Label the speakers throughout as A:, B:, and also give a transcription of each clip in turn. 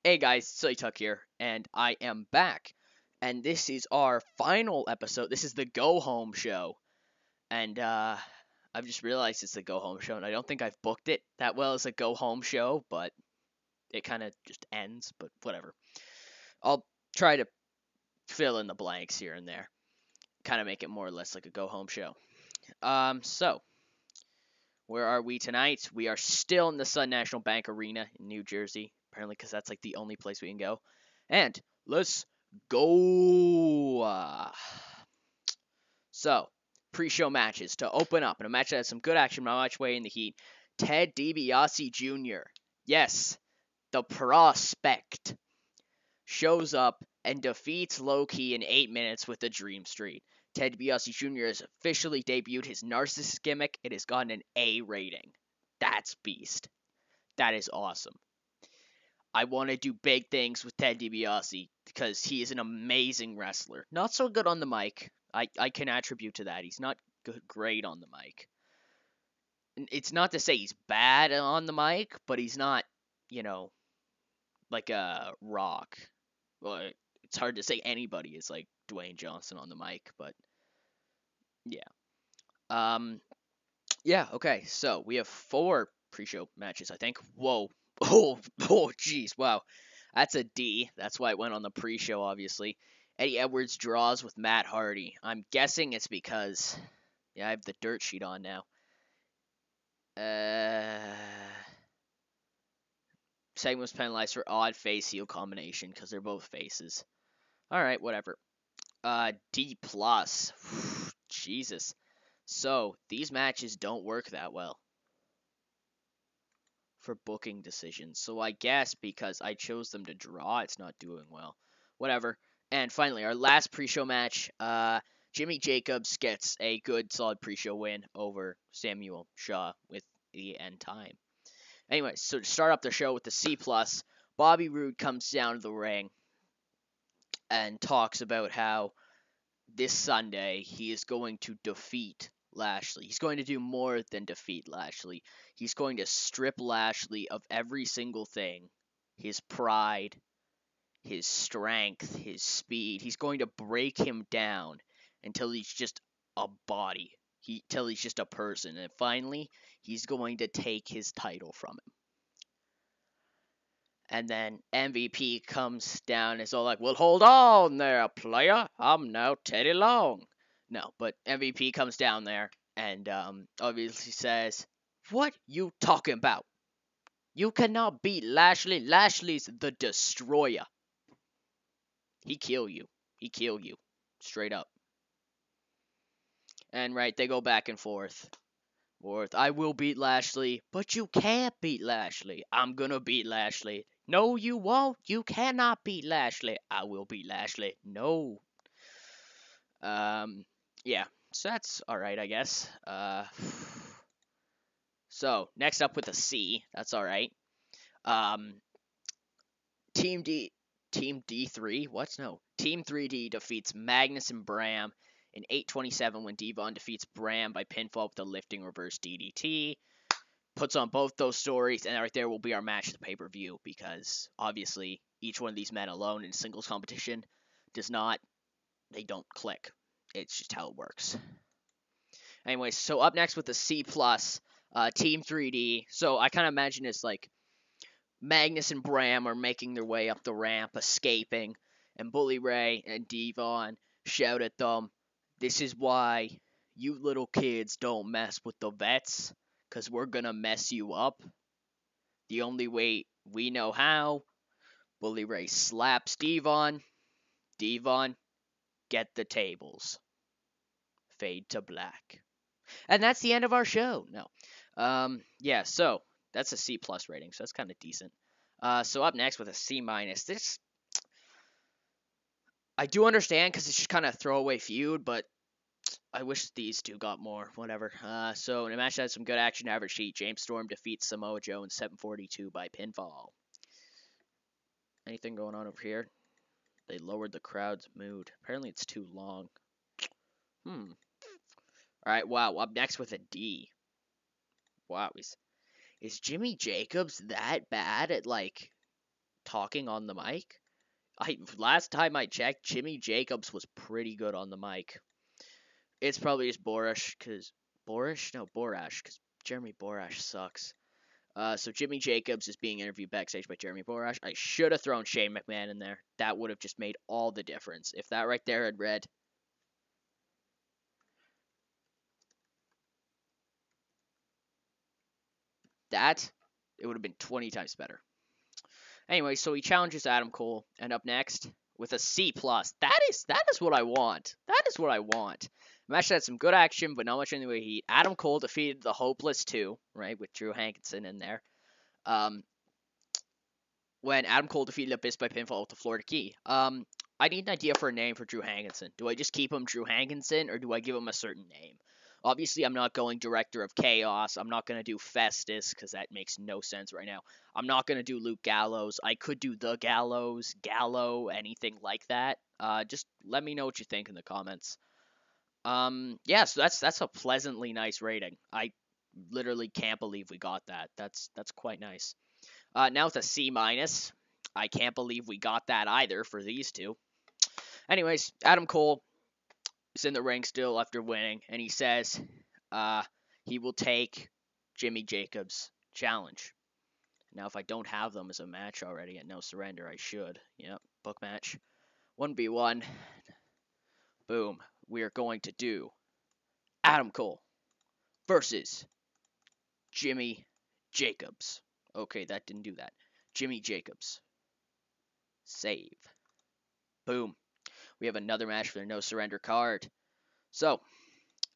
A: Hey guys, Silly Tuck here, and I am back. And this is our final episode. This is the Go Home show. And I've just realized it's the Go Home show, and I don't think I've booked it that well as a Go Home show, but it kind of just ends, but whatever. I'll try to fill in the blanks here and there. Kind of make it more or less like a Go Home show. So, where are we tonight? We are still in the Sun National Bank Arena in New Jersey, apparently because that's like the only place we can go. And let's go. So, pre-show matches to open up, and a match that has some good action, not much weight in the heat. Ted DiBiase Jr., yes, the prospect, shows up and defeats Low-Key in 8 minutes with the Dream Street. Ted DiBiase Jr. has officially debuted his narcissist gimmick. It has gotten an A rating. That's beast. That is awesome. I want to do big things with Ted DiBiase because he is an amazing wrestler. Not so good on the mic. I can attribute to that. He's not great on the mic. It's not to say he's bad on the mic, but he's not, like a Rock. Well, it's hard to say anybody is like Dwayne Johnson on the mic, but yeah. Yeah, okay. So, we have 4 pre-show matches, I think. Whoa. Oh, jeez, wow. That's a D. That's why it went on the pre-show, obviously. Eddie Edwards draws with Matt Hardy. I'm guessing it's because... Yeah, I have the dirt sheet on now. Segment was penalized for odd face-heel combination because they're both faces. Alright, whatever. D+. Jesus. So, these matches don't work that well for booking decisions. So I guess because I chose them to draw, it's not doing well. Whatever. And finally, our last pre-show match, Jimmy Jacobs gets a good, solid pre-show win over Samuel Shaw with the end time. Anyway, so to start up the show with the C+, Bobby Roode comes down to the ring and talks about how this Sunday he is going to defeat Lashley. He's going to do more than defeat Lashley. He's going to strip Lashley of every single thing. His pride, his strength, his speed. He's going to break him down until he's just a body. Till he's just a person. And finally, he's going to take his title from him. And then MVP comes down and is all like, well, hold on there, player. I'm now Teddy Long. No, but MVP comes down there and obviously says, what you talking about? You cannot beat Lashley. Lashley's the destroyer. He kill you. He kill you. Straight up. And right, they go back and forth. I will beat Lashley, but you can't beat Lashley. I'm gonna beat Lashley. No, you won't. You cannot beat Lashley. I will beat Lashley. No. Yeah. So that's alright, I guess. So, next up with a C. That's alright. Team D3? What? No. Team 3D defeats Magnus and Bram in 8:27 when Devon defeats Bram by pinfall with the lifting reverse DDT. Puts on both those stories, and right there will be our match at the pay-per-view, because obviously each one of these men alone in singles competition they don't click. It's just how it works. Anyway, so up next with the C+, Team 3D. So I kind of imagine it's like Magnus and Bram are making their way up the ramp, escaping, and Bully Ray and Devon shout at them, this is why you little kids don't mess with the vets, because we're going to mess you up. The only way we know how. Bully Ray slaps Devon. Devon, get the tables. Fade to black. And that's the end of our show. No. Yeah, so that's a C+ rating, so that's kind of decent. So up next with a C-. This, I do understand because it's just kind of throwaway feud, but I wish these two got more. Whatever. So in a match that had some good action, average sheet, James Storm defeats Samoa Joe in 7:42 by pinfall. Anything going on over here? They lowered the crowd's mood. Apparently it's too long. Alright, wow. Up next with a D. Wow. Is Jimmy Jacobs that bad at, like, talking on the mic. Last time I checked, Jimmy Jacobs was pretty good on the mic. It's probably just Borash, because Borash, because Jeremy Borash sucks. So Jimmy Jacobs is being interviewed backstage by Jeremy Borash. I should have thrown Shane McMahon in there. That would have just made all the difference. If that right there had read, that, it would have been 20 times better. Anyway, so he challenges Adam Cole, and up next with a C plus. That is what I want. That is what I want. Match had some good action, but not much in the way of heat. Adam Cole defeated the Hopeless 2, right, with Drew Hankinson in there. When Adam Cole defeated Abyss by pinfall with the Florida Key. I need an idea for a name for Drew Hankinson. Do I just keep him Drew Hankinson, or do I give him a certain name? Obviously, I'm not going Director of Chaos. I'm not going to do Festus, because that makes no sense right now. I'm not going to do Luke Gallows. I could do The Gallows, Gallo, anything like that. Just let me know what you think in the comments. Yeah, so that's a pleasantly nice rating. I literally can't believe we got that. That's quite nice. Now with a C minus. I can't believe we got that either for these two. Anyways, Adam Cole is in the ring still after winning, and he says he will take Jimmy Jacobs' challenge. Now, if I don't have them as a match already at No Surrender, I should. Yep, book match. 1v1. Boom. We are going to do Adam Cole versus Jimmy Jacobs. Okay, that didn't do that. Jimmy Jacobs. Save. Boom. We have another match for the No Surrender card. So,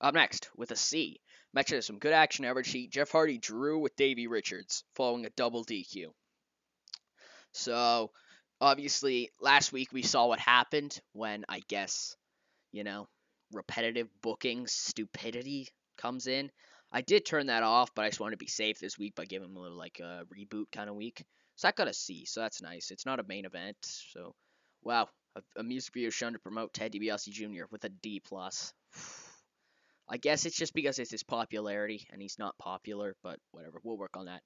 A: up next, with a C. Match has some good action average heat. Jeff Hardy drew with Davey Richards, following a double DQ. So, obviously, last week we saw what happened when, I guess, repetitive booking stupidity comes in. I did turn that off, but I just wanted to be safe this week by giving him a little, a reboot kind of week. So that got a C, so that's nice. It's not a main event, so, wow. A music video shown to promote Ted DiBiase Jr. with a D+. I guess it's just because it's his popularity, and he's not popular, but whatever. We'll work on that.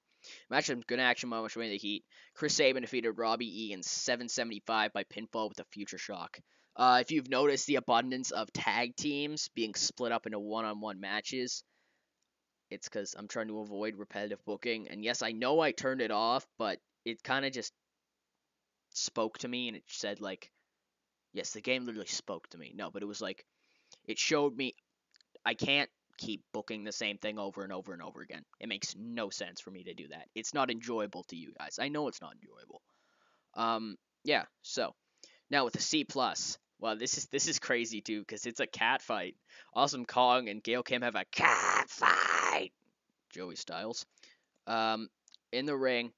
A: Match some good action moments showing the heat. Chris Sabin defeated Robbie E in 775 by pinfall with a future shock. If you've noticed the abundance of tag teams being split up into one-on-one matches, it's because I'm trying to avoid repetitive booking. And yes, I know I turned it off, but it kind of just spoke to me, and it said, yes, the game literally spoke to me. No, but it was it showed me I can't keep booking the same thing over and over and over again. It makes no sense for me to do that. It's not enjoyable to you guys. I know it's not enjoyable. Yeah, so now with the C+. Well, this is crazy too, because it's a cat fight. Awesome Kong and Gail Kim have a cat fight. Joey Styles. In the ring,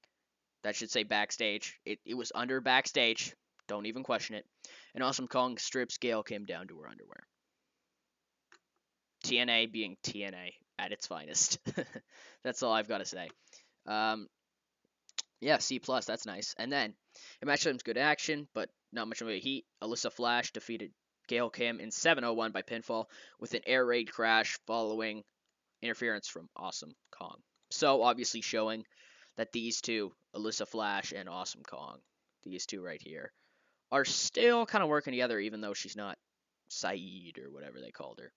A: that should say backstage. It was under backstage. Don't even question it. And Awesome Kong strips Gail Kim down to her underwear. TNA being TNA at its finest. That's all I've got to say. Yeah, C+, that's nice. And then, it match was good action, but not much of a heat. Alyssa Flash defeated Gail Kim in 701 by pinfall with an air raid crash following interference from Awesome Kong. So, obviously showing that these two, Alyssa Flash and Awesome Kong, these two right here, are still kind of working together, even though she's not Saeed or whatever they called her.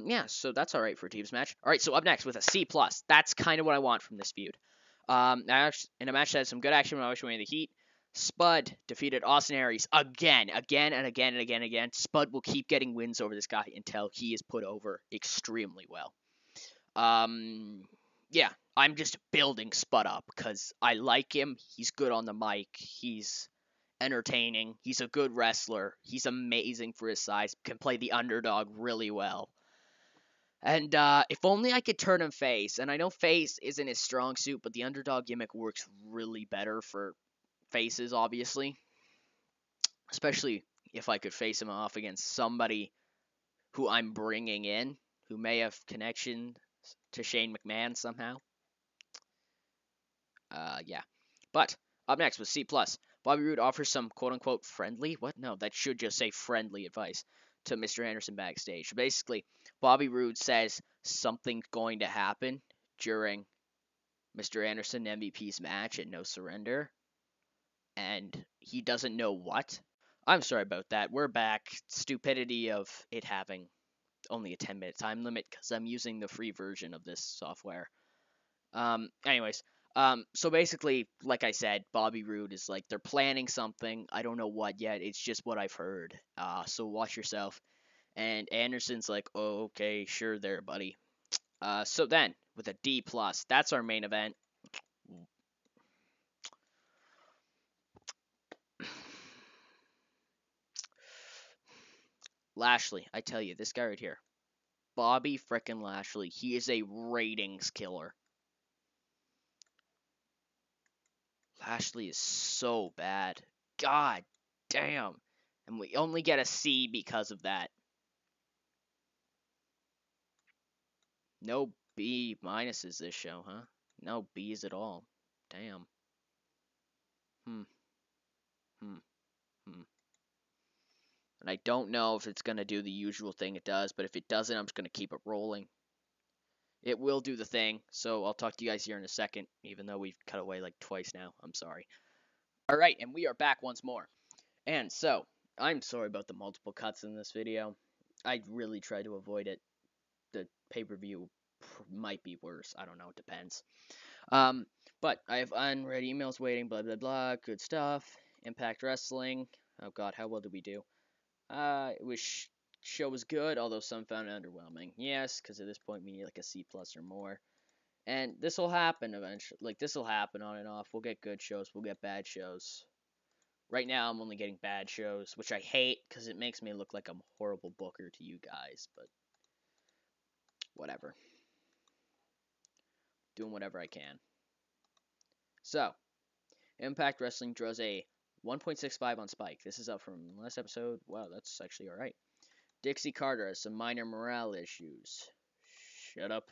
A: Yeah, so that's alright for a teams match. Alright, so up next with a C+. That's kind of what I want from this feud. In a match that had some good action when I was showing the heat, Spud defeated Austin Aries again. Spud will keep getting wins over this guy until he is put over extremely well. Yeah, I'm just building Spud up because I like him. He's good on the mic. He's entertaining. He's a good wrestler. He's amazing for his size. Can play the underdog really well. And if only I could turn him face. And I know face isn't his strong suit, but the underdog gimmick works really better for faces, obviously. Especially if I could face him off against somebody who I'm bringing in, who may have connection to Shane McMahon somehow. Yeah. But up next with C+. Bobby Roode offers some quote-unquote friendly, what? No, that should just say friendly advice to Mr. Anderson backstage. Basically, Bobby Roode says something's going to happen during Mr. Anderson MVP's match at No Surrender. and he doesn't know what. I'm sorry about that. We're back. Stupidity of it having only a 10-minute time limit because I'm using the free version of this software. Anyways, so basically, like I said, Bobby Roode is like they're planning something. I don't know what yet. It's just what I've heard. So watch yourself. And Anderson's like, oh, okay, sure, there, buddy. So then with a D plus, that's our main event. Lashley, I tell you, this guy right here, Bobby frickin' Lashley, he is a ratings killer. Lashley is so bad. God damn. And we only get a C because of that. No B minuses this show, huh? No B's at all. Damn. Hmm. Hmm. Hmm. And I don't know if it's going to do the usual thing it does, but if it doesn't, I'm just going to keep it rolling. It will do the thing, so I'll talk to you guys here in a second, even though we've cut away like twice now. I'm sorry. Alright, and we are back once more. And so, I'm sorry about the multiple cuts in this video. I really tried to avoid it. The pay-per-view might be worse. I don't know. It depends. But I have unread emails waiting, blah, blah, blah. Good stuff. Impact Wrestling. Oh, God, how well did we do? Show was good, although some found it underwhelming. Yes, because at this point we need like a C plus or more. And this will happen eventually. Like, this will happen on and off. We'll get good shows. We'll get bad shows. Right now, I'm only getting bad shows, which I hate because it makes me look like I'm a horrible booker to you guys, but whatever. Doing whatever I can. So, Impact Wrestling draws a 1.65 on Spike. This is up from last episode. Wow, that's actually alright. Dixie Carter has some minor morale issues. Shut up.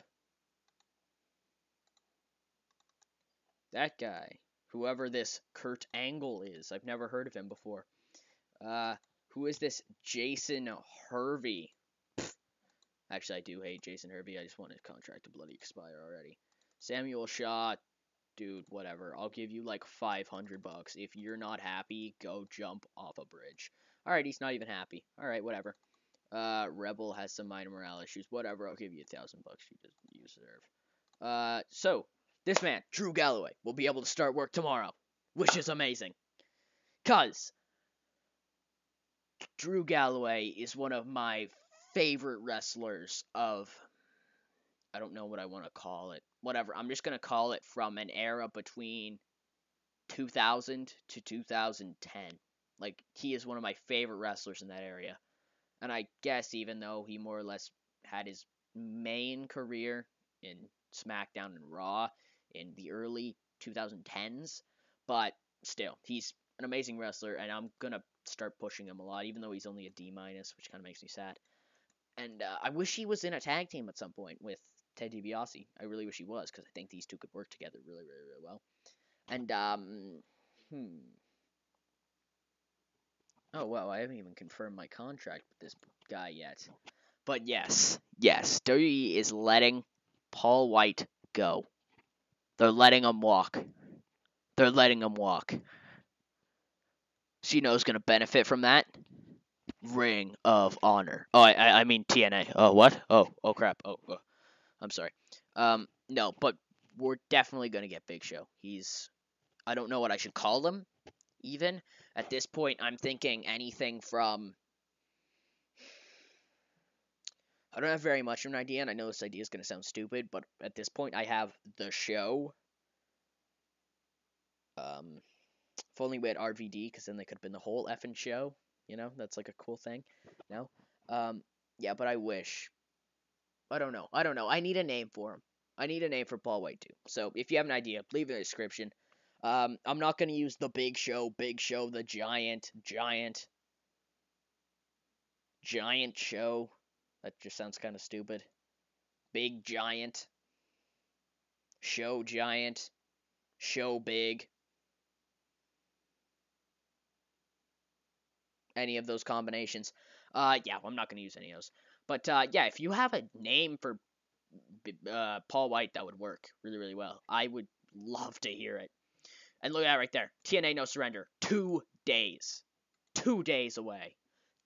A: That guy. Whoever this Kurt Angle is. I've never heard of him before. Who is this Jason Hervey? Actually, I do hate Jason Hervey. I just want his contract to bloody expire already. Samuel Shaw. Dude, whatever. I'll give you like $500. If you're not happy, go jump off a bridge. Alright, he's not even happy. Alright, whatever. Rebel has some minor morale issues. Whatever, I'll give you $1,000. You deserve. So, this man, Drew Galloway, will be able to start work tomorrow, which is amazing. Cause Drew Galloway is one of my favorite wrestlers of, I don't know what I want to call it. Whatever, I'm just going to call it from an era between 2000 to 2010. Like, he is one of my favorite wrestlers in that area. And I guess even though he more or less had his main career in SmackDown and Raw in the early 2010s, but still, he's an amazing wrestler, and I'm going to start pushing him a lot, even though he's only a D-, which kind of makes me sad. And I wish he was in a tag team at some point with Ted DiBiase. I really wish he was, because I think these two could work together really, really, really well. And, oh, wow, I haven't even confirmed my contract with this guy yet. But yes, WWE is letting Paul White go. They're letting him walk. They're letting him walk. So you know who's going to benefit from that? Ring of Honor. Oh, I mean TNA. Oh, what? Oh, crap. Oh, I'm sorry. No, but we're definitely going to get Big Show. I don't know what I should call him, even. At this point, I'm thinking anything from... I don't have very much of an idea, and I know this idea is going to sound stupid, but at this point, I have The Show. If only we had RVD, because then they could have been the whole effing show. You know, that's like a cool thing. No? Yeah, but I wish. I don't know. I need a name for him. I need a name for Paul White, too. So, if you have an idea, leave it in the description. I'm not going to use the Big Show, the Giant Show. That just sounds kind of stupid. Big Giant. Show Giant. Show Big. Any of those combinations. Yeah, I'm not going to use any of those. But, yeah, if you have a name for Paul White, that would work really, really well. I would love to hear it. And look at that right there. TNA No Surrender. 2 days. 2 days away.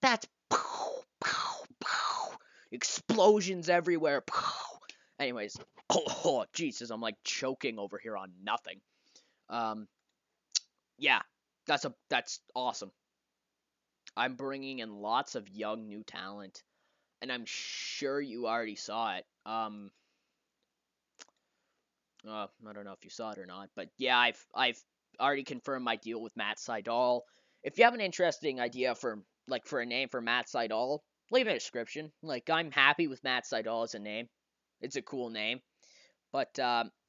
A: That's pow, pow, pow. Explosions everywhere. Pow. Anyways. Oh, Jesus. I'm like choking over here on nothing. Yeah. That's awesome. I'm bringing in lots of young new talent. And I'm sure you already saw it. I don't know if you saw it or not, but yeah, I've already confirmed my deal with Matt Seidel. If you have an interesting idea for a name for Matt Seidel, leave a description. Like, I'm happy with Matt Seidel as a name. It's a cool name. But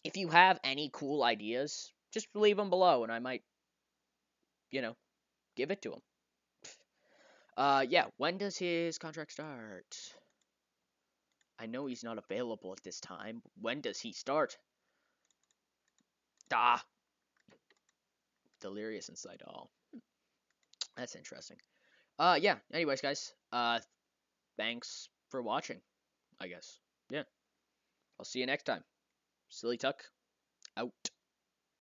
A: if you have any cool ideas, just leave them below, and I might, give it to him. Yeah. When does his contract start? I know he's not available at this time. When does he start? Ah, Delirious and Seidel. That's interesting. Yeah. Anyways, guys. Thanks for watching. I guess. Yeah. I'll see you next time. Silly Tuck out.